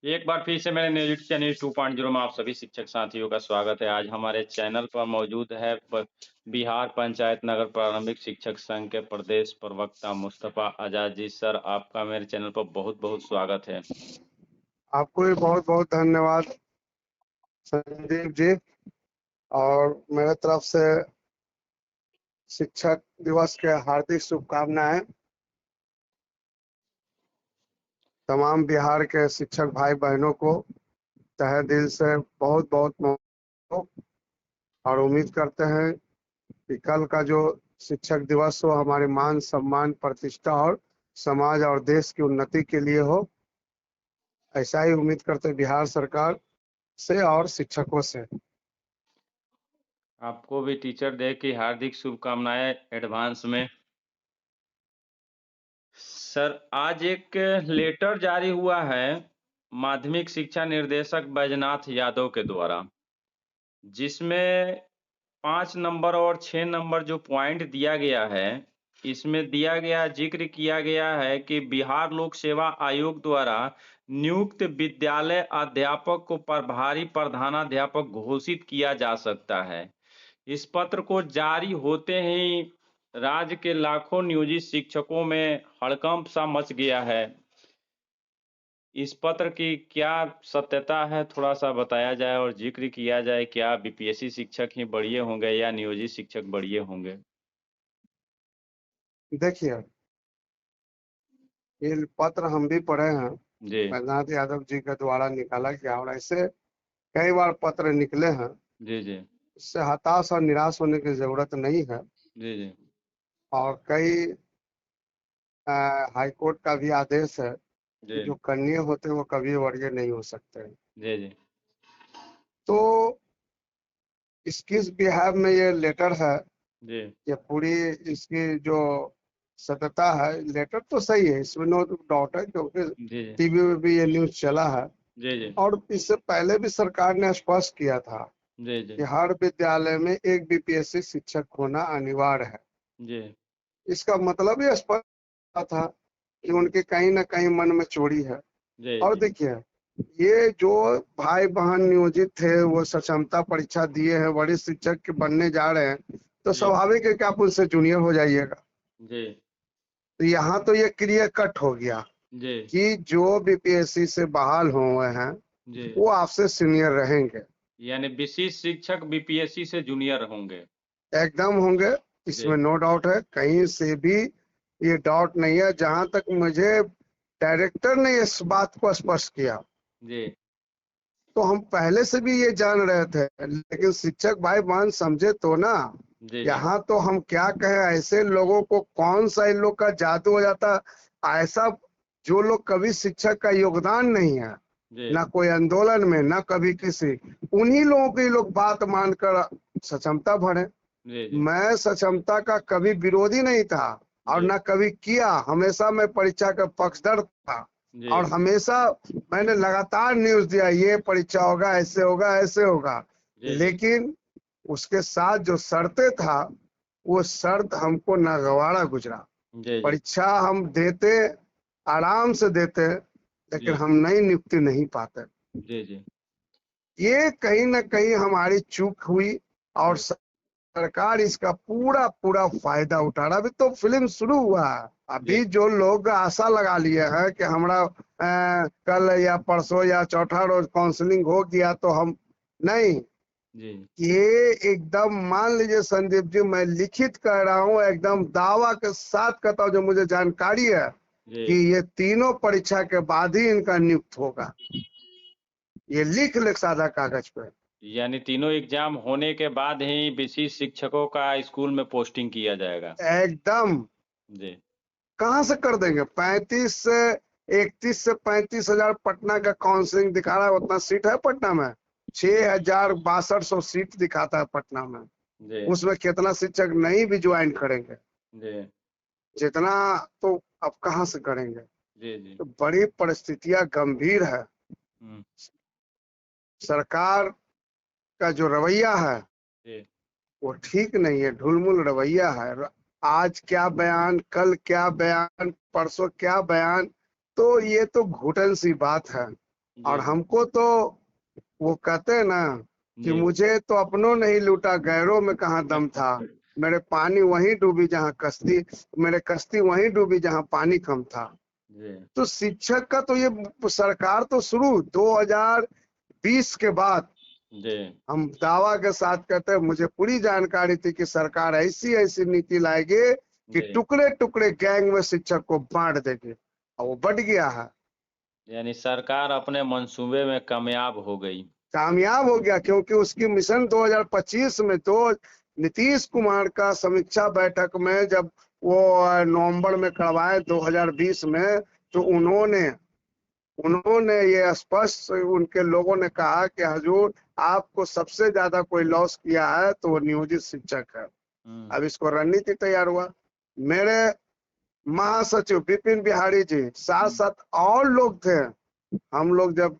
एक बार फिर से मेरे न्यूज चैनल 2.0 में आप सभी शिक्षक साथियों का स्वागत है। आज हमारे चैनल पर मौजूद है बिहार पंचायत नगर प्रारंभिक शिक्षक संघ के प्रदेश प्रवक्ता मुस्तफा आजाद जी। सर, आपका मेरे चैनल पर बहुत बहुत स्वागत है। आपको भी बहुत बहुत धन्यवाद संदीप जी। और मेरे तरफ से शिक्षक दिवस के हार्दिक शुभकामनाएं। तमाम बिहार के शिक्षक भाई बहनों को तहे दिल से बहुत बहुत मुबारक, और उम्मीद करते हैं कि कल का जो शिक्षक दिवस हो हमारे मान सम्मान प्रतिष्ठा और समाज और देश की उन्नति के लिए हो। ऐसा ही उम्मीद करते हैं बिहार सरकार से और शिक्षकों से। आपको भी टीचर डे की हार्दिक शुभकामनाएं एडवांस में। सर, आज एक लेटर जारी हुआ है माध्यमिक शिक्षा निर्देशक बैजनाथ यादव के द्वारा, जिसमें 5 नंबर और 6 नंबर जो पॉइंट दिया गया है, इसमें जिक्र किया गया है कि बिहार लोक सेवा आयोग द्वारा नियुक्त विद्यालय अध्यापक को प्रभारी प्रधानाध्यापक घोषित किया जा सकता है। इस पत्र को जारी होते ही राज्य के लाखों नियोजित शिक्षकों में हड़कंप सा मच गया है। इस पत्र की क्या सत्यता है, थोड़ा सा बताया जाए और जिक्र किया जाए। क्या बीपीएससी शिक्षक ही बढ़िया होंगे या नियोजित शिक्षक बढ़िया होंगे? देखिए, ये पत्र हम भी पढ़े हैं, जी बैजनाथ यादव जी के द्वारा निकाला गया, और ऐसे कई बार पत्र निकले हैं। जी जी इससे हताश और निराश होने की जरूरत नहीं है। जी जी और कई हाई कोर्ट का भी आदेश है कि जी जो कन्या होते हैं वो कभी वर्गीय नहीं हो सकते। जी जी तो इसकी बिहार में ये लेटर है, जी ये पूरी इसकी जो सत्यता है, लेटर तो सही है, इसमें नो डाउट है, क्योंकि जी टीवी में भी ये न्यूज चला है। जी जी और इससे पहले भी सरकार ने स्पष्ट किया था जी जी कि हर विद्यालय में एक बीपीएससी शिक्षक होना अनिवार्य है। जी इसका मतलब ये स्पष्ट था कि उनके कहीं ना कहीं मन में चोरी है। जी और जी देखिए, ये जो भाई बहन नियोजित थे वो सक्षमता परीक्षा दिए हैं, वरिष्ठ शिक्षक के बनने जा रहे हैं, तो जी स्वाभाविक है कि आप उनसे जूनियर हो जाइएगा। जी तो यहाँ तो ये क्लियर कट हो गया जी कि जो बीपीएससी से बहाल हुए हैं जी वो आपसे सीनियर रहेंगे। यानी विशिष्ट शिक्षक बीपीएससी से जूनियर होंगे। एकदम होंगे, जी इसमें नो डाउट है, कहीं से भी ये डाउट नहीं है। जहां तक मुझे डायरेक्टर ने इस बात को स्पष्ट किया, जी तो हम पहले से भी ये जान रहे थे, लेकिन शिक्षक भाई बहन समझे तो ना। जी जी यहाँ तो हम क्या कहें, ऐसे लोगों को कौन सा इन लोग का जादू हो जाता, ऐसा जो लोग कभी शिक्षक का योगदान नहीं है, जी ना कोई आंदोलन में, ना कभी किसी, उन्हीं लोगों की लोग बात मानकर सक्षमता भरे। जी जी मैं सक्षमता का कभी विरोधी नहीं था, और जी ना कभी किया। हमेशा मैं परीक्षा का पक्षधर था, जी और हमेशा मैंने लगातार न्यूज दिया, ये परीक्षा होगा, ऐसे होगा, ऐसे होगा। जी जी लेकिन उसके साथ जो शर्तें था, वो शर्त हमको नागवारा गुजरा। जी जी परीक्षा हम देते, आराम से देते, लेकिन जी हम नई नियुक्ति नहीं पाते। जी जी ये कहीं ना कहीं हमारी चूक हुई, और जी सरकार इसका पूरा पूरा फायदा उठा रहा। अभी तो फिल्म शुरू हुआ है। जी अभी जो लोग आशा लगा लिए हैं कि हमारा कल या परसों या चौथा रोज काउंसलिंग हो गया तो हम, नहीं, जी ये एकदम मान लीजिए संदीप जी, मैं लिखित कह रहा हूँ, एकदम दावा के साथ कहता हूँ, जो मुझे जानकारी है जी कि ये तीनों परीक्षा के बाद ही इनका नियुक्त होगा। ये लिख ले सादा कागज पे। यानी तीनों एग्जाम होने के बाद ही विशिष्ट शिक्षकों का स्कूल में पोस्टिंग किया जाएगा। एकदम। जी कहाँ से कर देंगे? 31 से 35 हजार पटना का काउंसलिंग दिखा रहा है, उतना सीट है पटना में? 6,6200 सीट दिखाता है पटना में। जी उसमें कितना शिक्षक नहीं भी ज्वाइन करेंगे? जी जितना, तो अब कहाँ से करेंगे? जी जी तो बड़ी परिस्थितियां गंभीर है। हम्म, सरकार का जो रवैया है जी वो ठीक नहीं है, ढुलमुल रवैया है। आज क्या बयान, कल क्या बयान, परसों क्या बयान, तो ये तो घुटन सी बात है। और जी हमको तो वो कहते हैं ना कि जी मुझे तो अपनों नहीं लूटा, गैरों में कहाँ दम था। मेरे पानी वहीं डूबी जहाँ कश्ती, मेरे कश्ती वहीं डूबी जहाँ पानी कम था। जी तो शिक्षक का तो ये सरकार तो शुरू 2020 के बाद जी हम दावा के साथ कहते हैं, मुझे पूरी जानकारी थी कि सरकार ऐसी ऐसी नीति लाएगी कि जी टुकड़े टुकड़े गैंग में शिक्षक को बांट देगी, और वो बढ़ गया है। यानी सरकार अपने मंसूबे में कामयाब हो गई। कामयाब हो गया, क्योंकि उसकी मिशन 2025 में तो नीतीश कुमार का समीक्षा बैठक में जब वो नवंबर में करवाए 2020 में, तो उन्होंने उन्होंने ये स्पष्ट उनके लोगों ने कहा कि हजूर, आपको सबसे ज्यादा कोई लॉस किया है तो वो नियोजित शिक्षक है। अब इसको रणनीति तैयार हुआ। मेरे महासचिव विपिन बिहारी जी, साथ साथ और लोग थे। हम लोग जब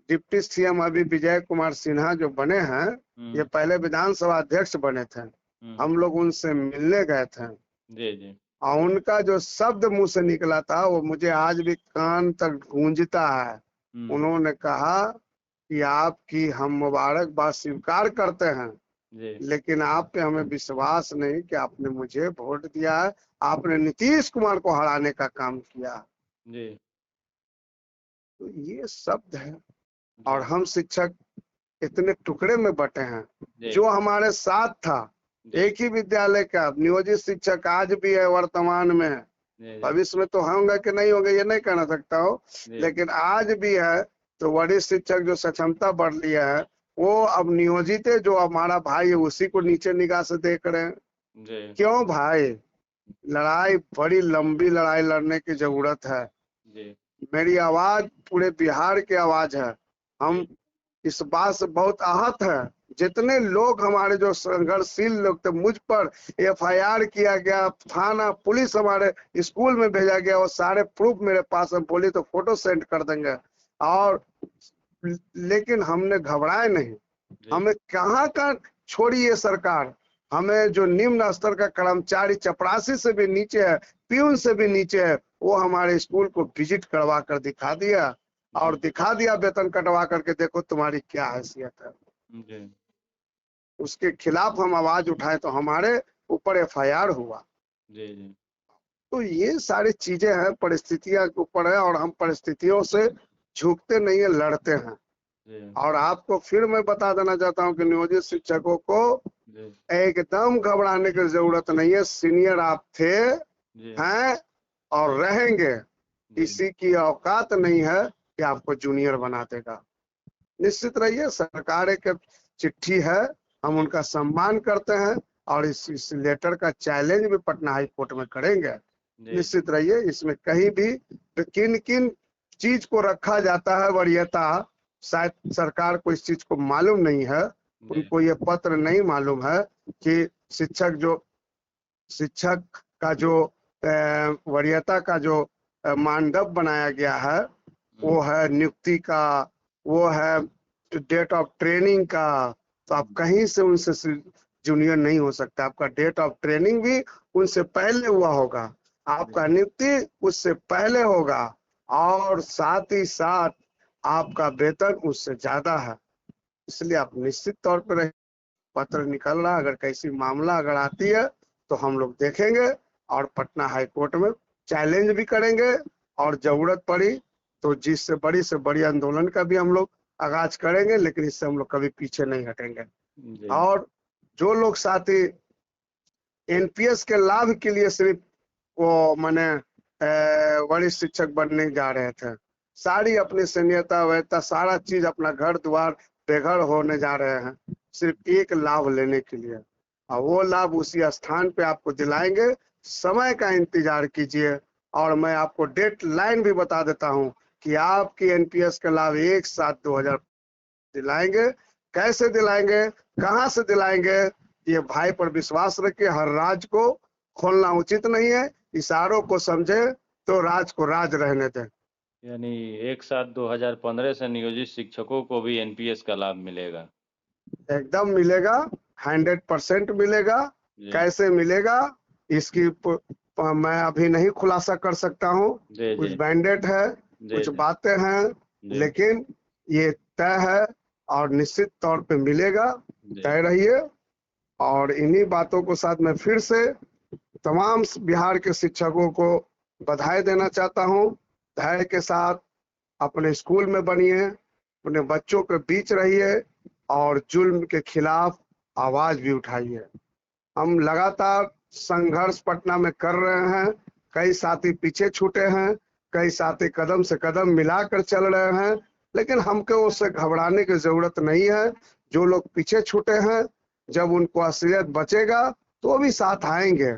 डिप्टी सीएम अभी विजय कुमार सिन्हा जो बने हैं, ये पहले विधानसभा अध्यक्ष बने थे, हम लोग उनसे मिलने गए थे। जी जी और उनका जो शब्द मुंह से निकला था वो मुझे आज भी कान तक गूंजता है। उन्होंने कहा कि आपकी हम मुबारकबाद स्वीकार करते हैं, जी लेकिन आप पे हमें विश्वास नहीं कि आपने मुझे वोट दिया है, आपने नीतीश कुमार को हराने का काम किया। जी तो ये शब्द है। और जी हम शिक्षक इतने टुकड़े में बटे हैं। जी जो हमारे साथ था, जी एक ही विद्यालय का नियोजित शिक्षक आज भी है वर्तमान में, जी भविष्य में तो होंगे कि नहीं होंगे ये नहीं कहना सकता हूँ, जी लेकिन आज भी है। तो वरिष्ठ शिक्षक जो सक्षमता बढ़ लिया है, वो अब नियोजित है, जो हमारा भाई है उसी को नीचे निगाह से देख रहे हैं। जी क्यों भाई, लड़ाई बड़ी लंबी लड़ाई लड़ने की जरूरत है। जी मेरी आवाज पूरे बिहार की आवाज है। हम इस बात से बहुत आहत है, जितने लोग हमारे जो संघर्षशील लोग थे, मुझ पर एफआईआर किया गया, थाना पुलिस हमारे स्कूल में भेजा गया, वो सारे प्रूफ मेरे पास है, बोली तो फोटो सेंड कर देंगे। और लेकिन हमने घबराए नहीं। जी हमें कहाँ का छोड़ी ये सरकार, हमें जो निम्न स्तर का कर्मचारी चपरासी से भी नीचे है, प्यून से भी नीचे है, वो हमारे स्कूल को विजिट करवा कर दिखा दिया, और दिखा दिया वेतन कटवा करके, देखो तुम्हारी क्या हैसियत है। जी उसके खिलाफ हम आवाज उठाए तो हमारे ऊपर एफआईआर हुआ। जी जी तो ये सारी चीजें हैं, परिस्थितियां के ऊपर है, और हम परिस्थितियों से झुकते नहीं है, लड़ते हैं। जी और आपको फिर मैं बता देना चाहता हूँ कि नियोजित शिक्षकों को जी एकदम घबराने की जरूरत नहीं है। सीनियर आप थे, जी हैं और रहेंगे। जी इसी की औकात नहीं है कि आपको जूनियर बना देगा। निश्चित रहिए, सरकार एक चिट्ठी है, हम उनका सम्मान करते हैं, और इस लेटर का चैलेंज भी पटना हाई कोर्ट में करेंगे। जी निश्चित रहिए, इसमें कहीं भी किन किन चीज को रखा जाता है वरीयता, शायद सरकार को इस चीज को मालूम नहीं है। जी उनको ये पत्र नहीं मालूम है कि शिक्षक का जो वरीयता का जो मानदंड बनाया गया है, वो है नियुक्ति का, वो है डेट ऑफ ट्रेनिंग का। तो आप कहीं से उनसे जूनियर नहीं हो सकता। आपका डेट ऑफ ट्रेनिंग भी उनसे पहले हुआ होगा, आपका नियुक्ति उससे पहले होगा, और साथ ही साथ आपका वेतन उससे ज्यादा है। इसलिए आप निश्चित तौर पर रहिए। पत्र निकल रहा, अगर कैसी मामला अगर आती है तो हम लोग देखेंगे, और पटना हाई कोर्ट में चैलेंज भी करेंगे, और जरूरत पड़ी तो जिससे बड़ी से बड़ी आंदोलन का भी हम लोग आगाज करेंगे, लेकिन इससे हम लोग कभी पीछे नहीं हटेंगे। जी और जो लोग साथी एनपीएस के लाभ के लिए सिर्फ वो मैंने वरिष्ठ शिक्षक बनने जा रहे थे, सारी अपनी सीनियरता वैता सारा चीज अपना घर द्वार बेघर होने जा रहे हैं, सिर्फ एक लाभ लेने के लिए। और वो लाभ उसी स्थान पे आपको दिलाएंगे। समय का इंतजार कीजिए, और मैं आपको डेट लाइन भी बता देता हूँ कि आपकी एनपीएस का लाभ एक साथ 2000 दिलाएंगे। कैसे दिलाएंगे, कहाँ से दिलाएंगे, ये भाई पर विश्वास रखिए। हर राज को खोलना उचित नहीं है, इशारों को समझे तो राज को राज रहने दें। यानी एक साथ 2015 से नियोजित शिक्षकों को भी एनपीएस का लाभ मिलेगा। एकदम मिलेगा, 100% मिलेगा। जी कैसे मिलेगा, इसकी मैं अभी नहीं खुलासा कर सकता हूँ। जी कुछ जी बैंडेड है, जी कुछ जी बातें हैं, जी, लेकिन ये तय है और निश्चित तौर पे मिलेगा। जी, तय रहिए। और इन्हीं बातों को साथ में फिर से तमाम बिहार के शिक्षकों को बधाई देना चाहता हूँ। धैर्य के साथ अपने स्कूल में बनिए, अपने बच्चों के बीच रहिए और जुल्म के खिलाफ आवाज भी उठाइए। हम लगातार संघर्ष पटना में कर रहे हैं। कई साथी पीछे छूटे हैं, कई साथी कदम से कदम मिलाकर चल रहे हैं, लेकिन हमको उससे घबराने की जरूरत नहीं है। जो लोग पीछे छूटे हैं, जब उनको असलियत बचेगा तो भी साथ आएंगे।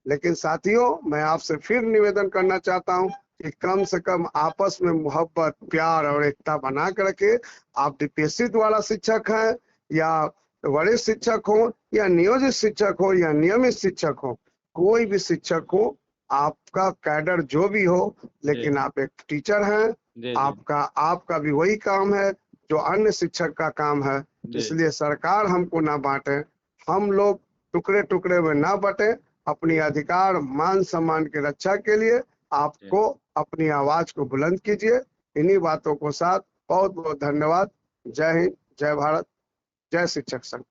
लेकिन साथियों, मैं आपसे फिर निवेदन करना चाहता हूं कि कम से कम आपस में मोहब्बत, प्यार और एकता बना कर रखे। आप डीपीएससी द्वारा शिक्षक हैं या वरिष्ठ शिक्षक हो या नियोजित शिक्षक हो या नियमित शिक्षक हो, कोई भी शिक्षक हो, आपका कैडर जो भी हो, जी, लेकिन आप एक टीचर हैं। जी, जी, आपका भी वही काम है जो अन्य शिक्षक का काम है। जी, इसलिए सरकार हमको ना बांटे, हम लोग टुकड़े टुकड़े में ना बटे। अपनी अधिकार मान सम्मान की रक्षा के लिए जी। आपको अपनी आवाज को बुलंद कीजिए। इन्हीं बातों को साथ बहुत बहुत धन्यवाद। जय हिंद, जय भारत, जय शिक्षक संघ।